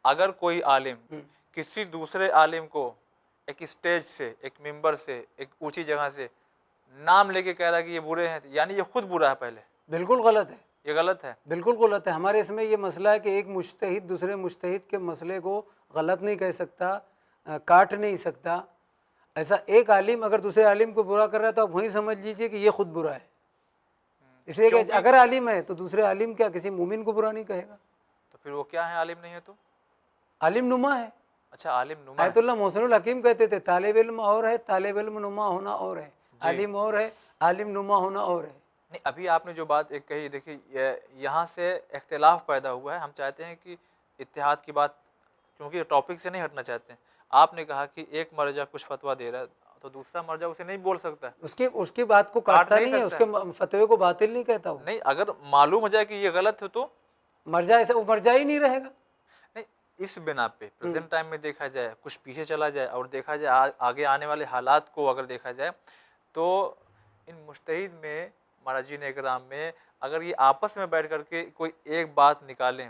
अगर कोई आलिम किसी दूसरे आलिम को एक स्टेज से, एक मिंबर से, एक ऊंची जगह से नाम लेके कह रहा है कि ये बुरे हैं, यानी ये खुद बुरा है पहले, बिल्कुल गलत है, ये गलत है। बिल्कुल गलत है। हमारे इसमें ये मसला है कि एक मुज्तहिद दूसरे मुज्तहिद के मसले को गलत नहीं कह सकता, काट नहीं सकता। ऐसा एक आलिम अगर दूसरे आलिम को बुरा कर रहा है तो आप वहीं समझ लीजिए कि ये खुद बुरा है। इसलिए कि अगर आलिम है तो दूसरे आलिम क्या किसी मोमिन को बुरा नहीं कहेगा? तो फिर वो क्या है, आलिम नहीं है तो? आलिम नुमा है। अच्छा, आलिम नुमा है। आयतुल्लाह मोहसिनुल हकीम कहते थे तालिब इल्म और है, तालिब इल्म नुमा होना और है, आलिम और है, आलिम नुमा होना और है। नहीं, अभी आपने जो बात एक कही, देखिए यहाँ से इख्तिलाफ पैदा हुआ है। हम चाहते हैं कि इत्तेहाद की बात, क्योंकि टॉपिक से नहीं हटना चाहते हैं। आपने कहा कि एक मर्जा कुछ फतवा दे रहा है तो दूसरा मर्जा उसे नहीं बोल सकता, उसकी बात को काटता नहीं है, उसके फतवे को बातिल नहीं कहता वो। नहीं, अगर मालूम हो जाए कि ये गलत है तो मर्जा ऐसा वो मर्जा ही नहीं रहेगा। नहीं, इस बिना पे प्रेजेंट टाइम में देखा जाए, कुछ पीछे चला जाए और देखा जाए आगे आने वाले हालात को अगर देखा जाए, तो इन मुज्तहिद में, मराजीन इकराम में, अगर ये आपस में बैठ करके कोई एक बात निकालें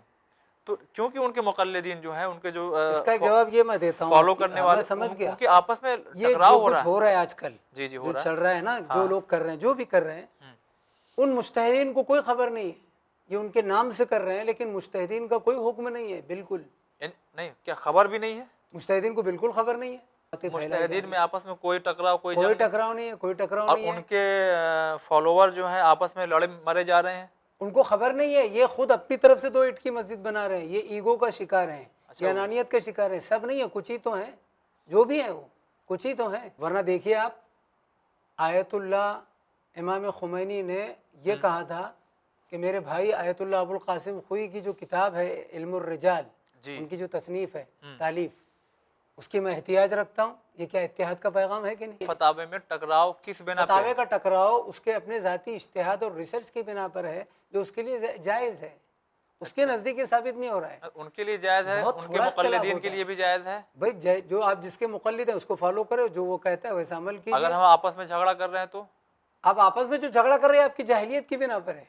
तो, क्योंकि उनके मुक़ल्लिदीन जो है, उनके जो इसका एक जवाब ये मैं देता हूँ, फॉलो करने वाले, समझ गया, उनके आपस में ये टकराव जो कुछ हो रहा है आजकल, जी जी, जो चल रहा है ना, जो लोग कर रहे हैं, जो भी कर रहे हैं, उन मुज्तहिदीन को कोई खबर नहीं है। ये उनके नाम से कर रहे हैं, लेकिन मुज्तहिदीन का कोई हुक्म नहीं है, बिल्कुल नहीं। क्या खबर भी नहीं है? मुज्तहिदीन को बिल्कुल खबर नहीं है। मुज्तहिदीन में आपस में कोई टकराव, कोई टकराव नहीं है, कोई टकराव नहीं है। उनके फॉलोवर जो है आपस में लड़े मरे जा रहे हैं, उनको खबर नहीं है। ये खुद अपनी तरफ से दो ईंट की मस्जिद बना रहे हैं, ये ईगो का शिकार हैं, ये अनानियत का शिकार है। सब नहीं है, कुछ ही तो हैं, जो भी है वो कुछ ही तो हैं। वरना देखिए आप, आयतुल्लाह इमाम खुमैनी ने ये कहा था कि मेरे भाई आयतुल्लाह अबुल कासिम खुई की जो किताब है इल्मुर रिजाल, उनकी जो तसनीफ़ है, तालीफ, उसकी मैं एहतियाज रखता हूँ। ये क्या इत्तेहाद का पैगाम है कि नहीं? फतावे में टकराव किस बिना पे? फतावे का टकराव उसके अपने ज़ाती इज्तिहाद और रिसर्च की बिना पर है, जो उसके लिए जायज़ है, उसके नज़दीक ये साबित नहीं हो रहा है। उनके लिए जायज़ है, उनके मुक़ल्लिदीन के लिए भी जायज़ है। भाई जो आप जिसके मुक़ल्लिद है उसको फॉलो करो, जो वो कहता है वैसा अमल कीजिए। अगर हम आपस में झगड़ा कर रहे हैं तो? आप आपस में जो झगड़ा कर रहे हैं आपकी जाहिलियत की बिना पर है।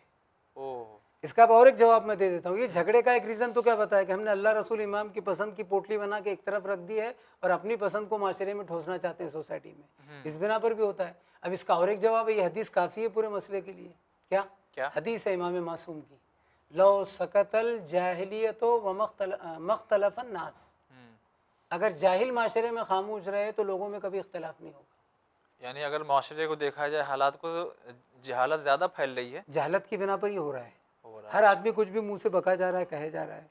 इसका और एक जवाब मैं दे देता हूँ। ये झगड़े का एक रीज़न तो क्या बताया कि हमने अल्लाह रसूल इमाम की पसंद की पोटली बना के एक तरफ रख दी है और अपनी पसंद को माशरे में ठोसना चाहते हैं सोसाइटी में, इस बिना पर भी होता है। अब इसका और एक जवाब है, ये हदीस काफ़ी है पूरे मसले के लिए। क्या हदीस है इमाम मासूम की, लो सकतल जाहिलियतो व मख्तलफन नास, अगर जाहिल माशरे में खामोश रहे तो लोगों में कभी इख्तलाफ नहीं होगा। यानी अगर माशरे को देखा जाए, हालात को, जहालत ज़्यादा फैल रही है, जहालत की बिना पर ही हो रहा है। हर आदमी कुछ भी मुंह से बका जा रहा है, कहे जा रहा है।